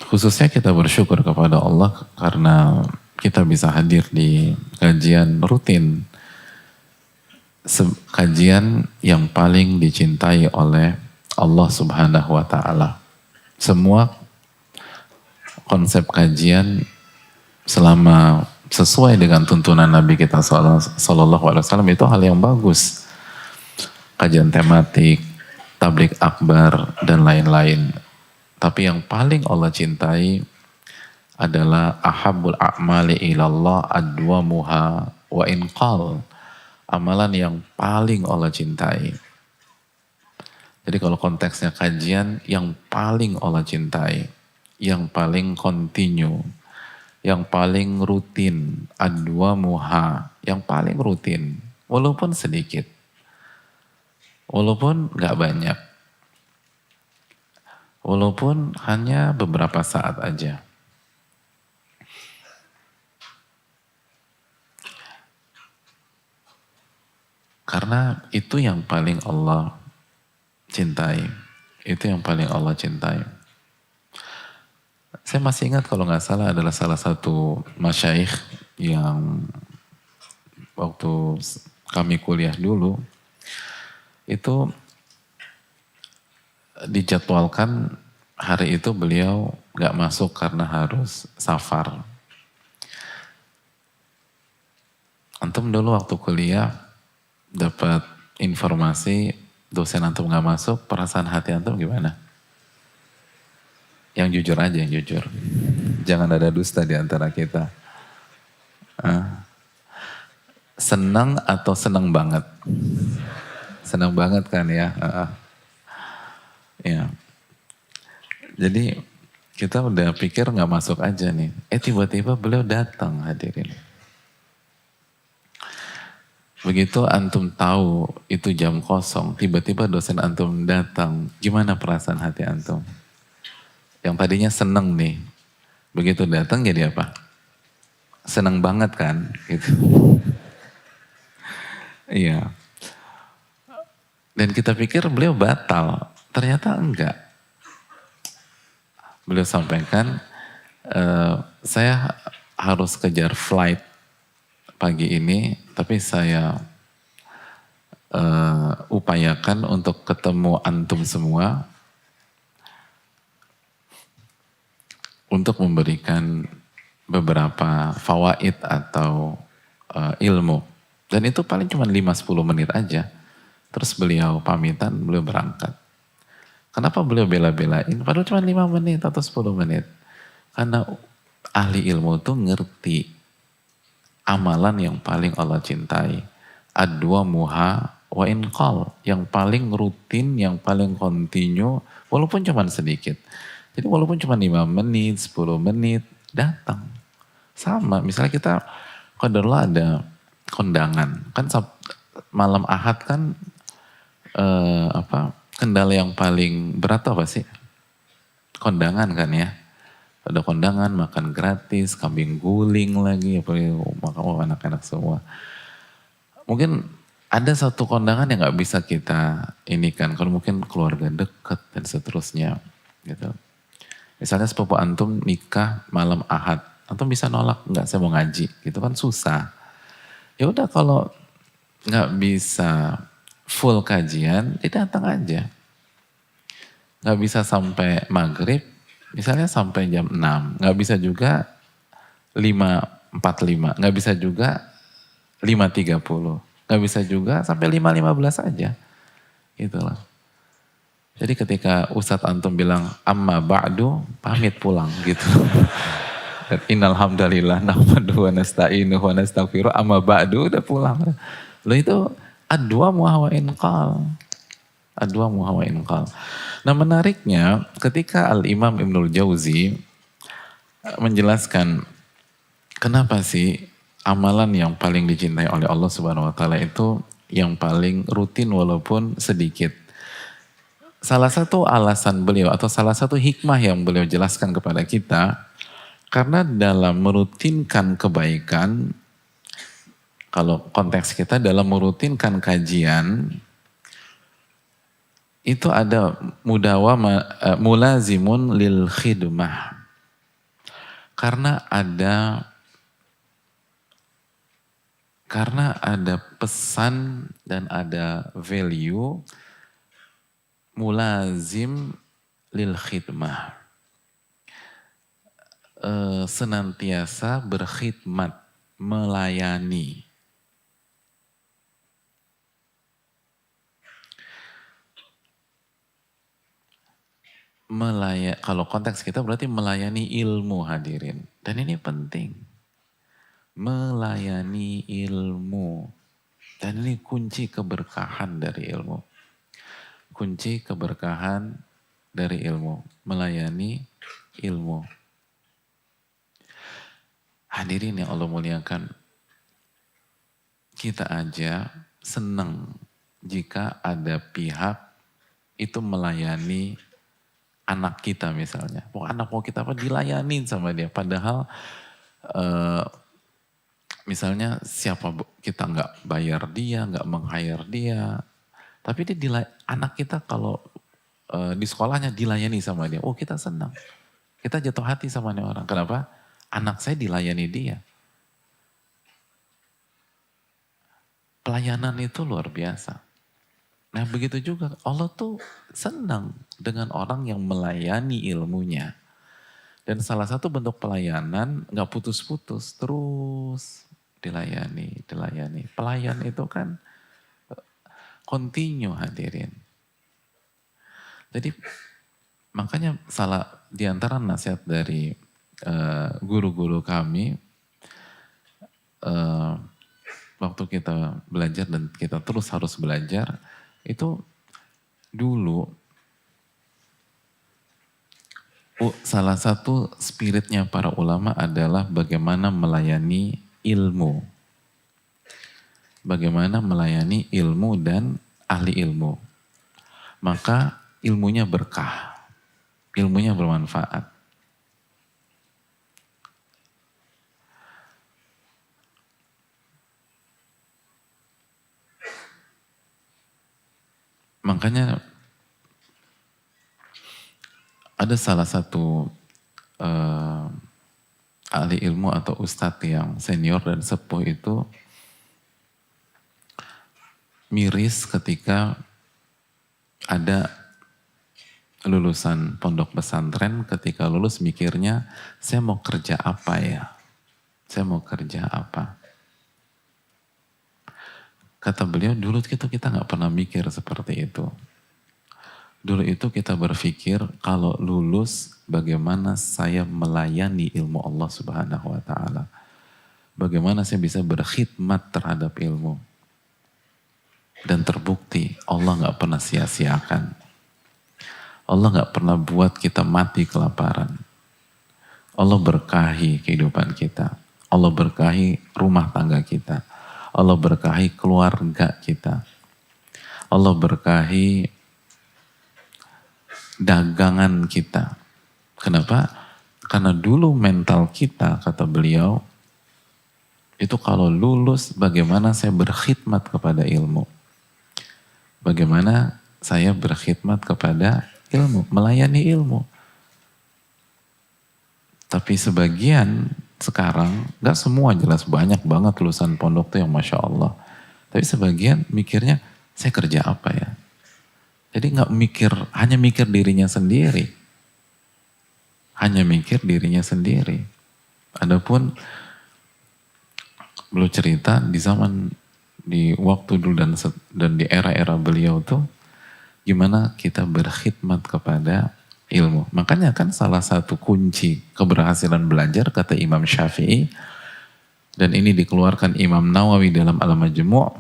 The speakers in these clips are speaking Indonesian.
Khususnya kita bersyukur kepada Allah karena kita bisa hadir di kajian rutin. Kajian yang paling dicintai oleh Allah Subhanahu wa Ta'ala. Semua konsep kajian selama sesuai dengan tuntunan Nabi kita Sallallahu Alaihi Wasallam itu hal yang bagus. Kajian tematik, tablik akbar, dan lain-lain. Tapi yang paling Allah cintai adalah ahabbul a'mali ilallah adwamuha wa inqal. Amalan yang paling Allah cintai. Jadi kalau konteksnya kajian, yang paling Allah cintai, yang paling kontinu, yang paling rutin, adwamuha, yang paling rutin, walaupun sedikit, walaupun gak banyak, walaupun hanya beberapa saat aja. Karena itu yang paling Allah cintai. Itu yang paling Allah cintai. Saya masih ingat kalau nggak salah adalah salah satu masyaikh yang waktu kami kuliah dulu, itu dijadwalkan hari itu beliau nggak masuk karena harus safar. Antum dulu waktu kuliah dapat informasi dosen antum nggak masuk, perasaan hati antum gimana? Yang jujur aja, yang jujur. Jangan ada dusta di antara kita. Senang atau senang banget? Senang banget kan ya? Ya. Jadi kita udah pikir nggak masuk aja nih. Tiba-tiba beliau datang hadirin. Begitu antum tahu itu jam kosong, tiba-tiba dosen antum datang, gimana perasaan hati antum? Yang tadinya seneng nih, begitu datang jadi apa? Seneng banget kan? Gitu. Iya. Dan kita pikir beliau batal, ternyata enggak. Beliau sampaikan, saya harus kejar flight pagi ini, tapi saya upayakan untuk ketemu antum semua untuk memberikan beberapa fawaid atau ilmu. Dan itu paling cuma 5-10 menit aja. Terus beliau pamitan, beliau berangkat. Kenapa beliau bela-belain? Padahal cuma 5 menit atau 10 menit. Karena ahli ilmu itu ngerti amalan yang paling Allah cintai. Adwamuha wa inqal. Yang paling rutin, yang paling kontinu, walaupun cuma sedikit. Jadi walaupun cuma 5 menit, 10 menit, datang. Sama, misalnya kita qadarullah ada kondangan. Kan malam Ahad kan kendala yang paling berat apa sih? Kondangan kan ya. Ada kondangan, makan gratis, kambing guling lagi, makan anak-anak semua. Mungkin ada satu kondangan yang gak bisa kita ini kan, kalau mungkin keluarga dekat dan seterusnya gitu. Misalnya sepupu antum nikah malam Ahad, antum bisa nolak, enggak saya mau ngaji, gitu kan susah. Ya udah kalau nggak bisa full kajian, dia datang aja. Nggak bisa sampai maghrib, misalnya sampai jam 6, nggak bisa juga 5.45, nggak bisa juga 5.30, nggak bisa juga sampai 5.15 aja. Itulah. Jadi ketika Ustadz antum bilang amma ba'du, pamit pulang gitu. Innal hamdalillah nahmaduhu wa nasta'inuhu wa nastaghfiruh amma ba'du udah pulang. Lalu itu adwamuha wa inqal. Adwamuha wa inqal. Nah menariknya ketika Al-Imam Ibnul Jauzi menjelaskan kenapa sih amalan yang paling dicintai oleh Allah Subhanahu wa taala itu yang paling rutin walaupun sedikit. Salah satu alasan beliau atau salah satu hikmah yang beliau jelaskan kepada kita, karena dalam merutinkan kebaikan, kalau konteks kita dalam merutinkan kajian, itu ada mulazimun lil khidmah. Karena ada pesan dan ada value mulazim lil khidmah. Senantiasa berkhidmat, melayani. Kalau konteks kita berarti melayani ilmu, hadirin. Dan ini penting. Melayani ilmu. Dan ini kunci keberkahan dari ilmu. Kunci keberkahan dari ilmu. Melayani ilmu. Hadirin yang Allah muliakan. Kita aja senang jika ada pihak itu melayani anak kita misalnya. Anak mau kita apa dilayanin sama dia. Padahal misalnya kita nggak bayar dia, nggak meng-hire dia. Tapi anak kita kalau di sekolahnya dilayani sama dia. Oh kita senang. Kita jatuh hati sama nih orang. Kenapa? Anak saya dilayani dia. Pelayanan itu luar biasa. Nah begitu juga Allah tuh senang dengan orang yang melayani ilmunya. Dan salah satu bentuk pelayanan gak putus-putus, terus dilayani. Pelayan itu kan continue, hadirin. Jadi makanya di antara nasihat dari guru-guru kami, waktu kita belajar dan kita terus harus belajar, itu dulu salah satu spiritnya para ulama adalah bagaimana melayani ilmu. Bagaimana melayani ilmu dan ahli ilmu. Maka ilmunya berkah, ilmunya bermanfaat. Makanya ada salah satu ahli ilmu atau ustadz yang senior dan sepuh itu miris ketika ada lulusan pondok pesantren, ketika lulus mikirnya, saya mau kerja apa ya? Saya mau kerja apa? Kata beliau, dulu kita nggak pernah mikir seperti itu. Dulu itu kita berpikir, kalau lulus bagaimana saya melayani ilmu Allah Subhanahu wa Ta'ala. Bagaimana saya bisa berkhidmat terhadap ilmu. Dan terbukti Allah nggak pernah sia-siakan. Allah nggak pernah buat kita mati kelaparan. Allah berkahi kehidupan kita. Allah berkahi rumah tangga kita. Allah berkahi keluarga kita. Allah berkahi dagangan kita. Kenapa? Karena dulu mental kita, kata beliau, itu kalau lulus bagaimana saya berkhidmat kepada ilmu. Bagaimana saya berkhidmat kepada ilmu, melayani ilmu. Tapi sebagian sekarang, gak semua jelas, banyak banget lulusan pondok tuh yang Masya Allah. Tapi sebagian mikirnya, saya kerja apa ya? Jadi hanya mikir dirinya sendiri. Hanya mikir dirinya sendiri. Adapun beliau cerita di waktu dulu dan di era-era beliau tuh, gimana kita berkhidmat kepada ilmu. Makanya kan salah satu kunci keberhasilan belajar, kata Imam Syafi'i, dan ini dikeluarkan Imam Nawawi dalam Al-Majmu',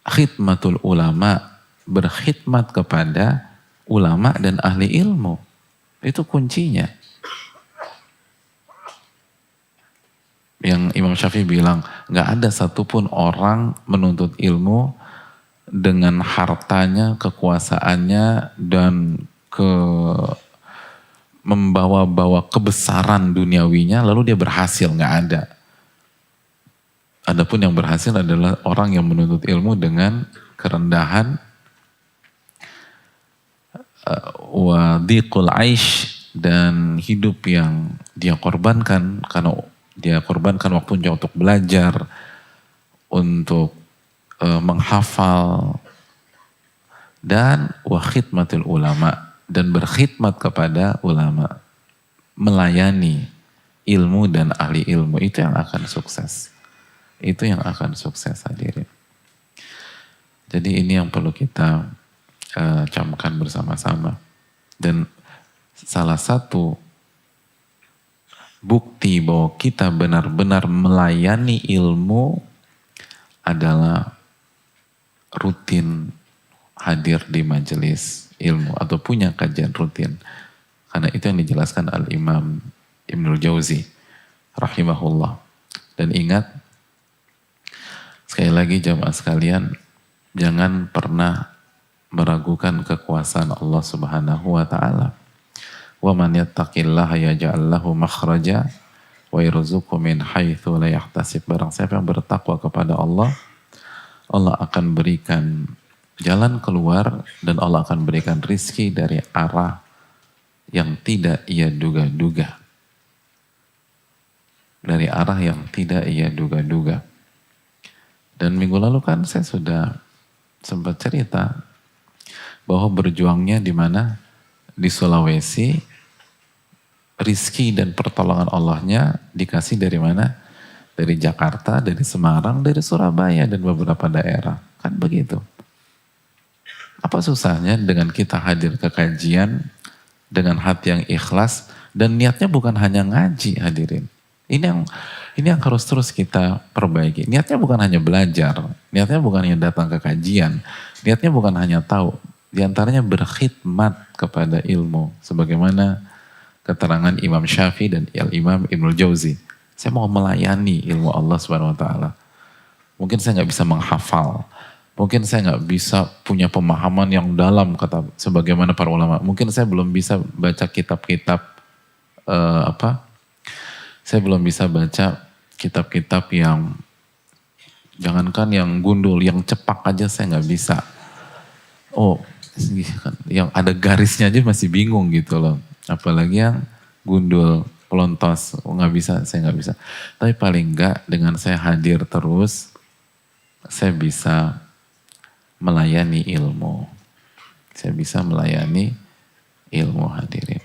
khidmatul ulama, berkhidmat kepada ulama dan ahli ilmu. Itu kuncinya. Yang Imam Syafi'i bilang, gak ada satupun orang menuntut ilmu dengan hartanya, kekuasaannya, dan membawa-bawa kebesaran duniawinya, lalu dia berhasil, gak ada. Adapun yang berhasil adalah orang yang menuntut ilmu dengan kerendahan, wa dhiqul aish, dan hidup yang dia korbankan, karena dia korbankan waktunya untuk belajar, untuk menghafal, dan wa khidmatil ulama, dan berkhidmat kepada ulama, melayani ilmu dan ahli ilmu, itu yang akan sukses. Itu yang akan sukses, hadirin. Jadi ini yang perlu kita camkan bersama-sama. Dan salah satu bukti bahwa kita benar-benar melayani ilmu adalah rutin hadir di majelis ilmu atau punya kajian rutin. Karena itu yang dijelaskan Al-Imam Ibnul Jauzi rahimahullah. Dan ingat, sekali lagi jamaah sekalian, jangan pernah meragukan kekuasaan Allah Subhanahu wa taala. Wa man yattaqillaha yaj'al lahu makhraja wa yarzuqhu min haitsu la yahtasib. Barang siapa yang bertakwa kepada Allah, Allah akan berikan jalan keluar dan Allah akan berikan rizki dari arah yang tidak ia duga-duga. Dari arah yang tidak ia duga-duga. Dan minggu lalu kan saya sudah sempat cerita bahwa berjuangnya di mana? Di Sulawesi, rizki dan pertolongan Allahnya dikasih dari mana? Dari Jakarta, dari Semarang, dari Surabaya, dan beberapa daerah. Kan begitu. Apa susahnya dengan kita hadir ke kajian dengan hati yang ikhlas dan niatnya bukan hanya ngaji, hadirin. Ini yang harus terus kita perbaiki. Niatnya bukan hanya belajar, niatnya bukan hanya datang ke kajian, niatnya bukan hanya tahu, di antaranya berkhidmat kepada ilmu. Sebagaimana keterangan Imam Syafi'i dan Imam Ibnul Jauzi. Saya mau melayani ilmu Allah Subhanahu wa taala. Mungkin saya nggak bisa menghafal, mungkin saya nggak bisa punya pemahaman yang dalam kata sebagaimana para ulama. Mungkin saya belum bisa baca kitab-kitab saya belum bisa baca kitab-kitab yang jangankan yang gundul, yang cepak aja saya nggak bisa. Oh, yang ada garisnya aja masih bingung gitu loh. Apalagi yang gundul, pelontos, nggak bisa, saya nggak bisa. Tapi paling nggak dengan saya hadir terus, saya bisa melayani ilmu. Saya bisa melayani ilmu, hadirin.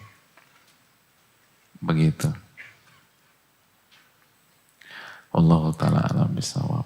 Begitu. Wallahu ta'ala alam bisawab.